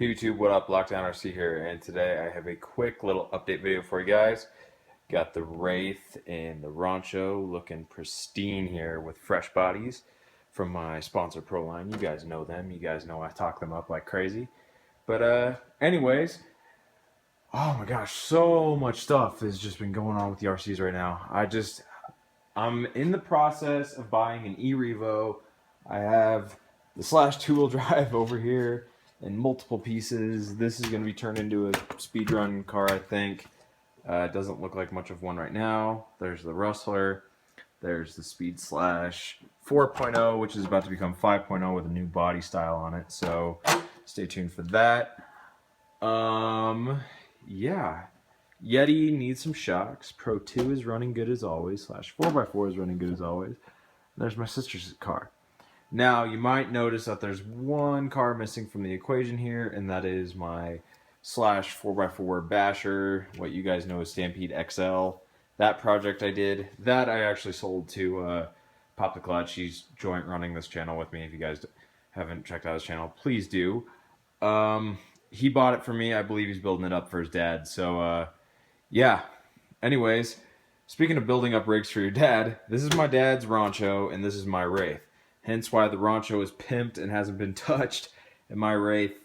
Hey YouTube, what up? LDRC here, and today I have a quick little update video for you guys. Got the Wraith and the Rancho looking pristine here with fresh bodies from my sponsor Proline. You guys know them. You guys know I talk them up like crazy. But anyways, oh my gosh, so much stuff has just been going on with the RCs right now. I'm in the process of buying an e-Revo. I have the Slash two-wheel drive over here in multiple pieces. This is going to be turned into a speedrun car, I think. It doesn't look like much of one right now. There's the Rustler. There's the Speed Slash 4.0, which is about to become 5.0 with a new body style on it. So stay tuned for that. Yeah. Yeti needs some shocks. Pro 2 is running good as always. Slash 4x4 is running good as always. There's my sister's car. Now, you might notice that there's one car missing from the equation here, and that is my Slash 4x4 Basher, what you guys know as Stampede XL. That project I did, that I actually sold to Pop the Clutch. He's joint running this channel with me. If you guys haven't checked out his channel, please do. He bought it for me. I believe he's building it up for his dad. So, yeah. Anyways, speaking of building up rigs for your dad, this is my dad's Rancho, and this is my Wraith. Hence why the Rancho is pimped and hasn't been touched. And my Wraith,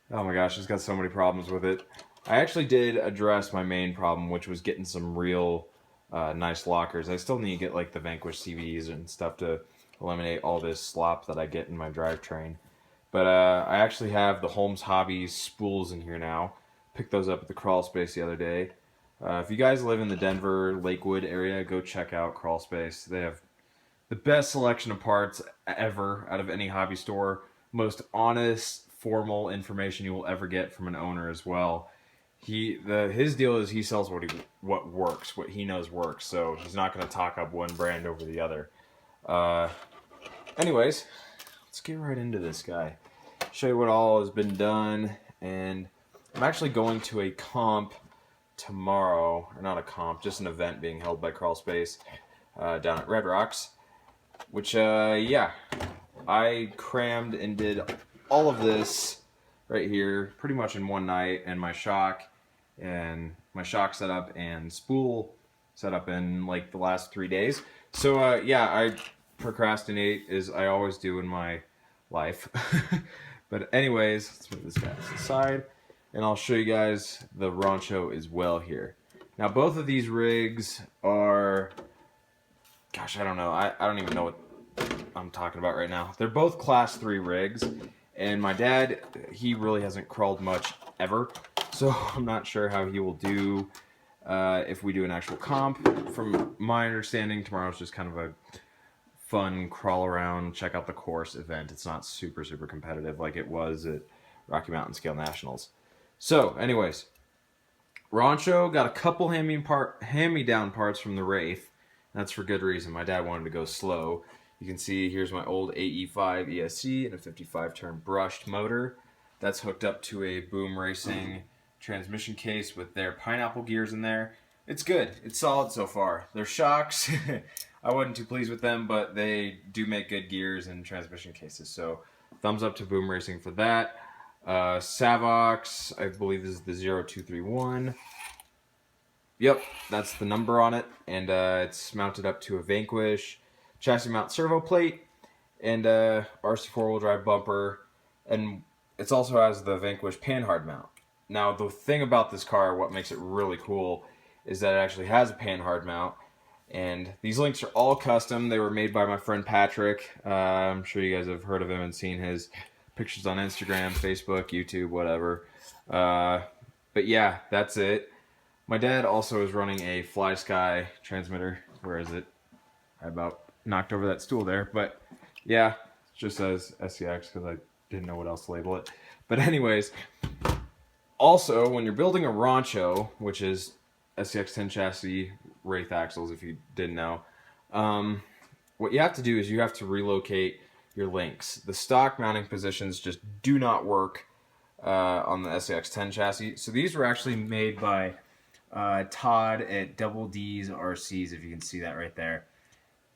oh my gosh, it's got so many problems with it. I actually did address my main problem, which was getting some real nice lockers. I still need to get like the Vanquish CVs and stuff to eliminate all this slop that I get in my drivetrain. But I actually have the Holmes Hobbies spools in here now. Picked those up at the Crawl Space the other day. If you guys live in the Denver, Lakewood area, go check out Crawl Space. They have the best selection of parts ever out of any hobby store. Most honest, formal information you will ever get from an owner as well. His deal is he sells what works, what he knows works. So he's not going to talk up one brand over the other. Anyways, let's get right into this guy. Show you what all has been done, and I'm actually going to a comp tomorrow, or not a comp, just an event being held by Crawl Space down at Red Rocks. Which, yeah, I crammed and did all of this right here pretty much in one night, and my shock setup and spool setup in like the last 3 days. So, yeah, I procrastinate as I always do in my life. But anyways, let's move this guy to the side, and I'll show you guys the Rancho as well here. Now, both of these rigs are... Gosh, I don't know. I don't even know what I'm talking about right now. They're both Class 3 rigs, and my dad, he really hasn't crawled much ever, so I'm not sure how he will do if we do an actual comp. From my understanding, tomorrow's just kind of a fun crawl around, check out the course event. It's not super competitive like it was at Rocky Mountain Scale Nationals. So, anyways, Rancho got a couple hand-me-down parts from the Wraith. That's for good reason. My dad wanted to go slow. You can see here's my old AE5 ESC and a 55-turn brushed motor. That's hooked up to a Boom Racing transmission case with their pineapple gears in there. It's good. It's solid so far. Their shocks, I wasn't too pleased with them, but they do make good gears and transmission cases. So thumbs up to Boom Racing for that. Savox, I believe this is the 0231. Yep, that's the number on it, and it's mounted up to a Vanquish chassis mount servo plate and RC four-wheel drive bumper, and it also has the Vanquish panhard mount. Now, the thing about this car, what makes it really cool, is that it actually has a panhard mount, and these links are all custom. They were made by my friend Patrick. I'm sure you guys have heard of him and seen his pictures on Instagram, Facebook, YouTube, whatever. But yeah, that's it. My dad also is running a Fly Sky transmitter. Where is it? I about knocked over that stool there. But yeah, it just says SCX because I didn't know what else to label it. But anyways, also when you're building a Rancho, which is SCX 10 chassis Wraith axles, if you didn't know, what you have to do is you have to relocate your links. The stock mounting positions just do not work on the SCX 10 chassis. So these were actually made by Todd at Double D's RCs, if you can see that right there.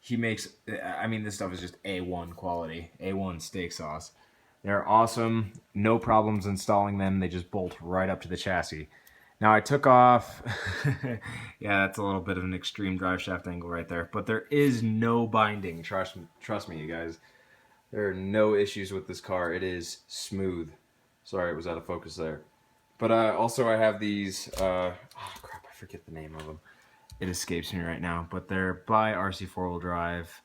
He makes, I mean, this stuff is just A1 quality, A1 steak sauce. They're awesome. No problems installing them. They just bolt right up to the chassis. Now I took off, yeah, that's a little bit of an extreme drive shaft angle right there, but there is no binding. Trust me, you guys. There are no issues with this car. It is smooth. Sorry, it was out of focus there. But also I have these, oh crap, I forget the name of them. It escapes me right now, but they're by RC 4-wheel drive.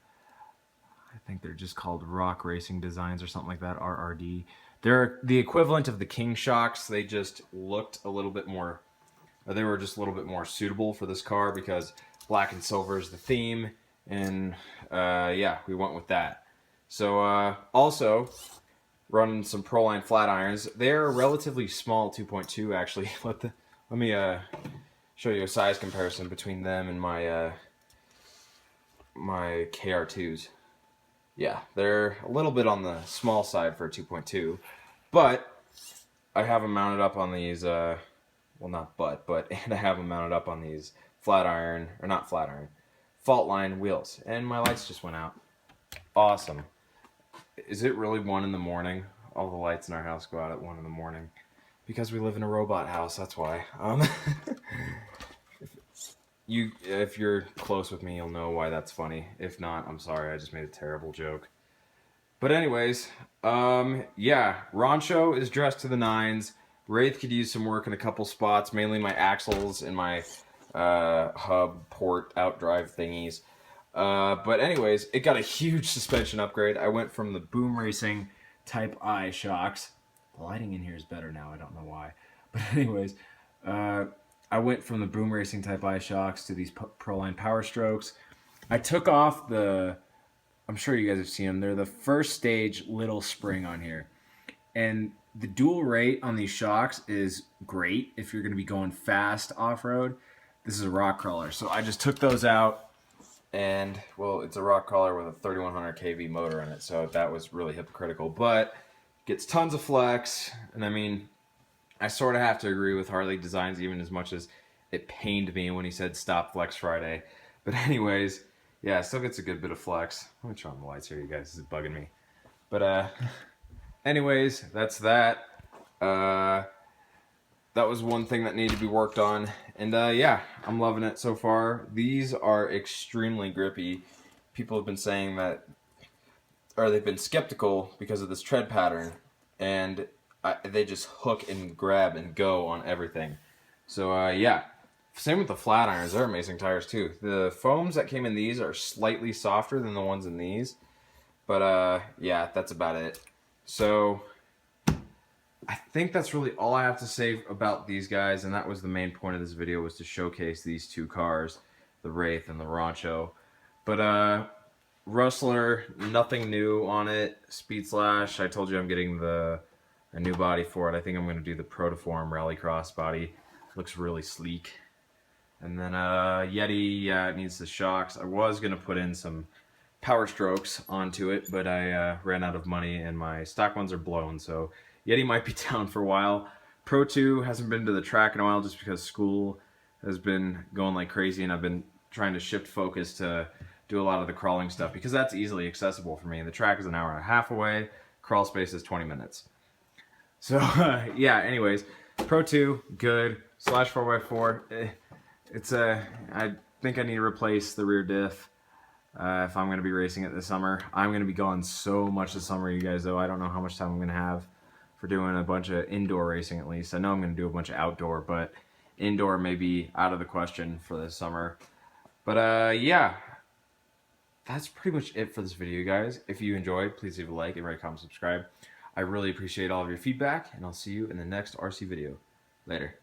I think they're just called Rock Racing Designs or something like that, RRD. They're the equivalent of the King shocks. They just looked a little bit more, they were just a little bit more suitable for this car because black and silver is the theme, and yeah, we went with that. So also running some Proline flat irons. They're relatively small, 2.2 actually. Let me show you a size comparison between them and my my KR2s. Yeah, they're a little bit on the small side for a 2.2, but I have them mounted up on these, well not but, and I have them mounted up on these flat iron, or not flat iron, fault line wheels, and my lights just went out. Awesome. Is it really 1 in the morning? All the lights in our house go out at 1 in the morning. Because we live in a robot house, that's why. If you're close with me, you'll know why that's funny. If not, I'm sorry, I just made a terrible joke. But anyways, yeah, Rancho is dressed to the nines. Wraith could use some work in a couple spots, mainly my axles and my hub port outdrive thingies. But anyways, it got a huge suspension upgrade. I went from the Boom Racing Type I shocks. The lighting in here is better now, I don't know why. But anyways, I went from the Boom Racing Type I shocks to these Proline Power Strokes. I took off the, I'm sure you guys have seen them, they're the first stage little spring on here. And the dual rate on these shocks is great if you're going to be going fast off-road. This is a rock crawler, so I just took those out. And, well, it's a rock crawler with a 3100 kV motor in it, so that was really hypocritical. But gets tons of flex, and I mean, I sort of have to agree with Harley Designs even as much as it pained me when he said stop Flex Friday. But anyways, yeah, it still gets a good bit of flex. Let me turn on the lights here, you guys. This is bugging me. But anyways, that's that. That was one thing that needed to be worked on. And yeah, I'm loving it so far. These are extremely grippy. People have been saying that, or they've been skeptical because of this tread pattern. And they just hook and grab and go on everything. So yeah, same with the flat irons. They're amazing tires too. The foams that came in these are slightly softer than the ones in these, but yeah, that's about it. So I think that's really all I have to say about these guys, and that was the main point of this video, was to showcase these two cars, the Wraith and the Rancho. But Rustler, nothing new on it. Speed Slash, I told you I'm getting a new body for it. I think I'm going to do the Protoform Rallycross body. Looks really sleek. And then Yeti, yeah, it needs the shocks. I was going to put in some Power Strokes onto it, but I ran out of money and my stock ones are blown, so Yeti might be down for a while. Pro 2 hasn't been to the track in a while just because school has been going like crazy, and I've been trying to shift focus to do a lot of the crawling stuff because that's easily accessible for me. The track is an hour and a half away. Crawl space is 20 minutes. So, yeah, anyways, Pro 2, good. Slash 4x4, it's I think I need to replace the rear diff if I'm going to be racing it this summer. I'm going to be gone so much this summer, you guys, though. I don't know how much time I'm going to have for doing a bunch of indoor racing, at least. I know I'm going to do a bunch of outdoor, but indoor may be out of the question for this summer. But, yeah, that's pretty much it for this video, guys. If you enjoyed, please leave a like and rate, comment, subscribe. I really appreciate all of your feedback, and I'll see you in the next RC video. Later.